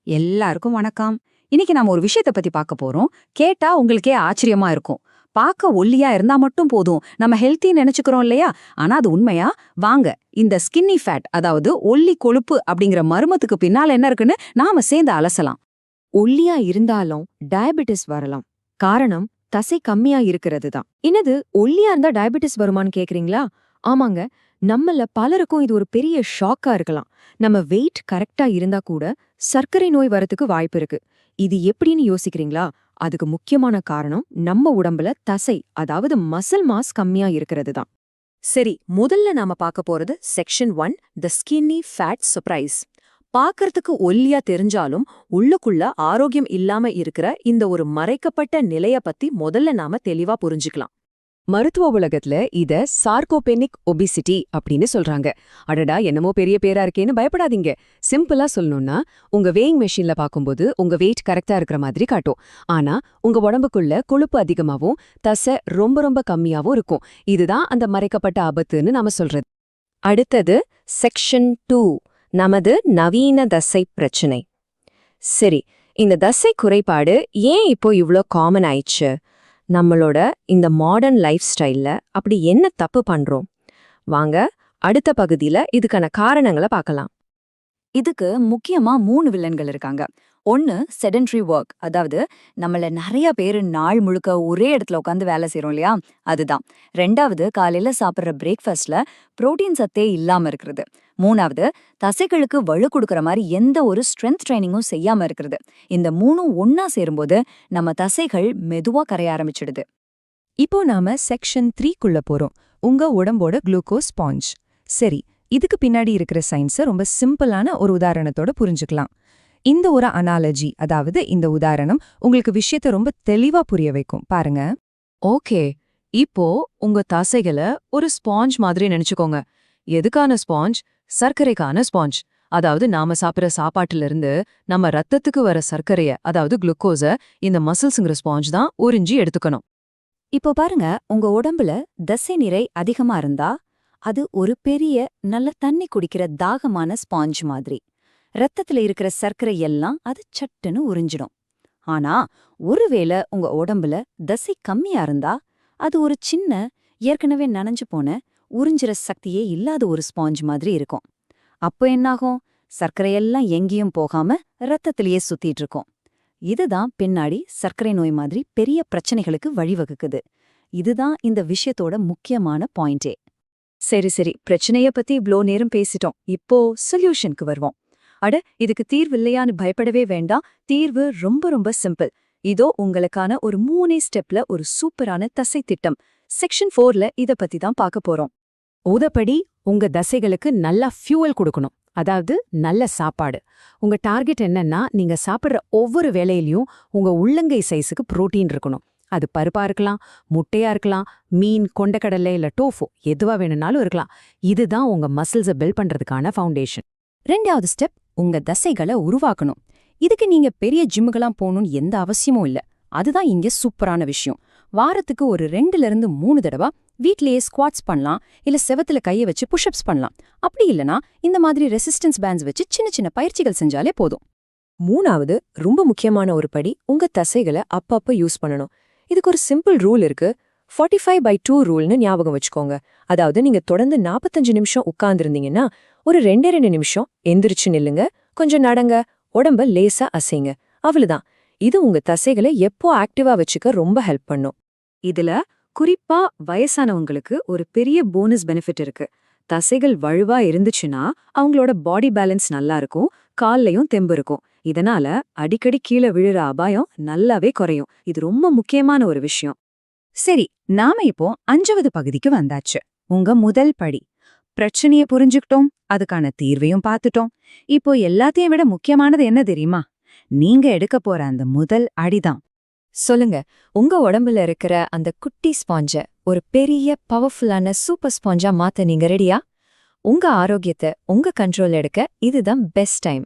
எல்லாருக்கும் வணக்கம். இன்னைக்கு நாம ஒரு விஷயத்தை பத்தி பார்க்க போறோம். கேட்டா உங்களுக்கே ஆச்சரியமா இருக்கும். பார்க்க ஒல்லியா இருந்தா மட்டும் போதும், நம்ம ஹெல்த்தி நினைச்சுக்கிறோம் இல்லையா? ஆனா அது உண்மையா? வாங்க, இந்த ஸ்கின்னி ஃபேட், அதாவது ஒல்லி கொழுப்பு அப்படிங்கிற மர்மத்துக்கு பின்னால என்ன இருக்குன்னு நாம சேர்ந்து அலசலாம். ஒல்லியா இருந்தாலும் டயபெட்டிஸ் வரலாம். காரணம் தசை கம்மியா இருக்கிறது தான். என்னது ஒல்லியா இருந்தா டயபெட்டிஸ் வருமான்னு கேக்குறீங்களா? ஆமாங்க. நம்மள பலருக்கும் இது ஒரு பெரிய ஷாக்கா இருக்கலாம். நம்ம வெயிட் கரெக்டா இருந்தா கூட சர்க்கரை நோய் வரதுக்கு வாய்ப்பு இருக்கு. இது எப்படின்னு யோசிக்கிறீங்களா? அதுக்கு முக்கியமான காரணம் நம்ம உடம்புல தசை, அதாவது மசில் மாஸ் கம்மியா இருக்கிறது தான். சரி, முதல்ல நாம பார்க்க போறது செக்ஷன் 1, தி ஸ்கின்னி ஃபேட் சர்ப்ரைஸ். பார்க்கறதுக்கு ஒல்லியா தெரிஞ்சாலும் உள்ளுக்குள்ள ஆரோக்கியம் இல்லாம இருக்கிற இந்த ஒரு மறைக்கப்பட்ட நிலைய பத்தி முதல்ல நாம தெளிவா புரிஞ்சுக்கலாம். மருத்துவ உலகத்துல இத சார்கோபெனிக் ஒபிசிட்டி அப்படின்னு சொல்றாங்க. அடடா, என்னமோ பெரிய பேரா இருக்கேன்னு பயப்படாதீங்க. சிம்பிளா சொல்லணும்னா, உங்க வேயிங் மெஷின்ல பார்க்கும்போது உங்க வெயிட் கரெக்டா இருக்கிற மாதிரி காட்டும். ஆனா உங்க உடம்புக்குள்ள கொழுப்பு அதிகமாவும் தசை ரொம்ப ரொம்ப கம்மியாவும் இருக்கும். இதுதான் அந்த மறைக்கப்பட்ட ஆபத்துன்னு நாம சொல்றது. அடுத்தது செக்ஷன் 2, நமது நவீன தசை பிரச்சனை. சரி, இந்த தசை குறைபாடு ஏன் இப்போ இவ்ளோ காமன் ஆயிடுச்சு? நம்மளோட இந்த மாடர்ன் லைஃப் ஸ்டைல்ல அப்படி என்ன தப்பு பண்றோம்? வாங்க, அடுத்த பகுதியில இதுக்கான காரணங்களை பார்க்கலாம். இதுக்கு முக்கியமா 3 வில்லன்கள் இருக்காங்க. ஒன்னு செடென்டரி ஒர்க், அதாவது நம்மள நிறைய பேரு நாள் முழுக்க ஒரே இடத்துல உட்காந்து வேலை செய்றோம் இல்லையா, அதுதான். ரெண்டாவது, காலையில சாப்பிட்ற பிரேக்ஃபாஸ்ட்ல புரோட்டீன் சத்தே இல்லாம இருக்கிறது. மூணாவது, தசைகளுக்கு வலு கொடுக்கற மாதிரி எந்த ஒரு ஸ்ட்ரென்த் ட்ரைனிங்கும் செய்யாம இருக்கிறது. இந்த 3ம் ஒன்னா சேரும்போது நம்ம தசைகள் மெதுவா கரைய ஆரம்பிச்சிடுது. இப்போ நாம செக்ஷன் 3க்குள்ள போறோம். உங்க உடம்போட குளுக்கோஸ் ஸ்பாஞ்ச். சரி, இதுக்கு பின்னாடி இருக்கிற சயின்ஸை ரொம்ப சிம்பிளான ஒரு உதாரணத்தோட புரிஞ்சுக்கலாம். இந்த ஒரு அனாலஜி, அதாவது இந்த உதாரணம் உங்களுக்கு விஷயத்தை ரொம்ப தெளிவா புரிய வைக்கும். பாருங்க. ஓகே, இப்போ உங்க தசைகளை ஒரு ஸ்பாஞ்ச் மாதிரி நினைச்சுக்கோங்க. எதுக்கான ஸ்பாஞ்ச்? சர்க்கரைக்கான ஸ்பாஞ்ச். அதாவது நாம சாப்பிட்ற சாப்பாட்டுல இருந்து நம்ம ரத்தத்துக்கு வர சர்க்கரைய, அதாவது குளுக்கோஸ இந்த மசில்ஸ்ங்கிற ஸ்பாஞ்ச் தான் உறிஞ்சி எடுத்துக்கணும். இப்போ பாருங்க, உங்க உடம்புல தசை நிறை அதிகமா இருந்தா அது ஒரு பெரிய நல்ல தண்ணி குடிக்கிற தாகமான ஸ்பாஞ்ச் மாதிரி. ரத்தத்துல இருக்கிற சர்க்கரை எல்லாம் அது சட்டுன்னு உறிஞ்சிடும். ஆனா ஒருவேளை உங்க உடம்புல தசை கம்மியா இருந்தா அது ஒரு சின்ன, ஏற்கனவே நனைஞ்சு போன, உறிஞ்சிற சக்தியே இல்லாத ஒரு ஸ்பாஞ்ச் மாதிரி இருக்கும். அப்போ என்னாகும்? சர்க்கரையெல்லாம் எங்கேயும் போகாம ரத்தத்திலேயே சுத்திட்டு இருக்கும். இதுதான் பின்னாடி சர்க்கரை நோய் மாதிரி பெரிய பிரச்சனைகளுக்கு வழிவகுக்குது. இதுதான் இந்த விஷயத்தோட முக்கியமான பாயிண்டே. சரி, பிரச்சனைய பத்தி இவ்ளோ நேரம் பேசிட்டோம். இப்போ சொல்யூஷனுக்கு வருவோம். அட, இதுக்கு தீர்வு இல்லையான்னு பயப்படவே வேண்டாம். தீர்வு ரொம்ப ரொம்ப சிம்பிள். இதோ உங்களுக்கான ஒரு 3 ஸ்டெப்ல ஒரு சூப்பரான தசை திட்டம். செக்ஷன் 4ல இத பத்தி தான் பார்க்க போறோம். உதப்படி உங்க தசைகளுக்கு நல்லா ஃபியூவல் கொடுக்கணும். அதாவது நல்ல சாப்பாடு. உங்க டார்கெட் என்னன்னா, நீங்க சாப்பிடுற ஒவ்வொரு வேளையிலயும் உங்க உள்ளங்கை சைஸுக்கு புரோட்டீன் இருக்கணும். அது பருப்பா இருக்கலாம், முட்டையா இருக்கலாம், மீன், கொண்டக்கடலை இல்ல டோஃபு, எதுவா வேணும்னாலும் இருக்கலாம். இதுதான் உங்க மசில்ஸை பில்ட் பண்றதுக்கான ஃபவுண்டேஷன். 2வது ஸ்டெப், உங்க தசைகளை உருவாக்கணும். இதுக்கு நீங்க பெரிய ஜிம்முக்கெல்லாம் போகணும்னு எந்த அவசியமும் இல்ல. அதுதான் இங்க சூப்பரான விஷயம். வாரத்துக்கு ஒரு 2-3 தடவை வீட்லயே ஸ்குவாட்ஸ் பண்ணலாம், இல்ல செவத்துல கைய வச்சு புஷ்அப்ஸ் பண்ணலாம். அப்படி இல்லனா இந்த மாதிரி ரெசிஸ்டன்ஸ் பேண்ட்ஸ் வச்சு சின்ன சின்ன பயிற்சிகள் செஞ்சாலே போதும். 3வது, ரொம்ப முக்கியமான ஒரு படி, உங்க தசைகளை அப்பப்ப யூஸ் பண்ணணும். இதுக்கு ஒரு சிம்பிள் ரூல் இருக்கு. 45/2 ரூல்னு ஞாபகம் வச்சுக்கோங்க. அதாவது நீங்க தொடர்ந்து 45 நிமிஷம் உட்கார்ந்துருந்தீங்கன்னா ஒரு 2 நிமிஷம் எந்திரிச்சு நில்லுங்க, கொஞ்சம் நடங்க, உடம்ப லேசா அசைங்க. அவ்வளவுதான். இது உங்க தசைகளை எப்போ ஆக்டிவா வச்சுக்க ரொம்ப ஹெல்ப் பண்ணும். இதுல குறிப்பா வயசானவங்களுக்கு ஒரு பெரிய போனஸ் பெனிஃபிட் இருக்கு. தசைகள் வலுவா இருந்துச்சுன்னா அவங்களோட பாடி பேலன்ஸ் நல்லா இருக்கும், கால்லையும் தெம்பு இருக்கும். இதனால அடிக்கடி கீழே விழுற அபாயம் நல்லாவே குறையும். இது ரொம்ப முக்கியமான ஒரு விஷயம். சரி, நாம இப்போ 5வது பகுதிக்கு வந்தாச்சு. உங்க முதல் படி. பிரச்சனைய புரிஞ்சுக்கிட்டோம், அதுக்கான தீர்வையும் பார்த்துட்டோம். இப்போ எல்லாத்தையும் விட முக்கியமானது என்ன தெரியுமா? நீங்க எடுக்க போற அந்த முதல் அடிதான். சொல்லுங்க, உங்க உடம்புல இருக்கிற அந்த குட்டி ஸ்பாஞ்ச ஒரு பெரிய பவர்ஃபுல்லான சூப்பர் ஸ்பாஞ்சா மாத்த நீங்க ரெடியா? உங்க ஆரோக்கியத்தை உங்க கண்ட்ரோல் எடுக்க இதுதான் பெஸ்ட் டைம்.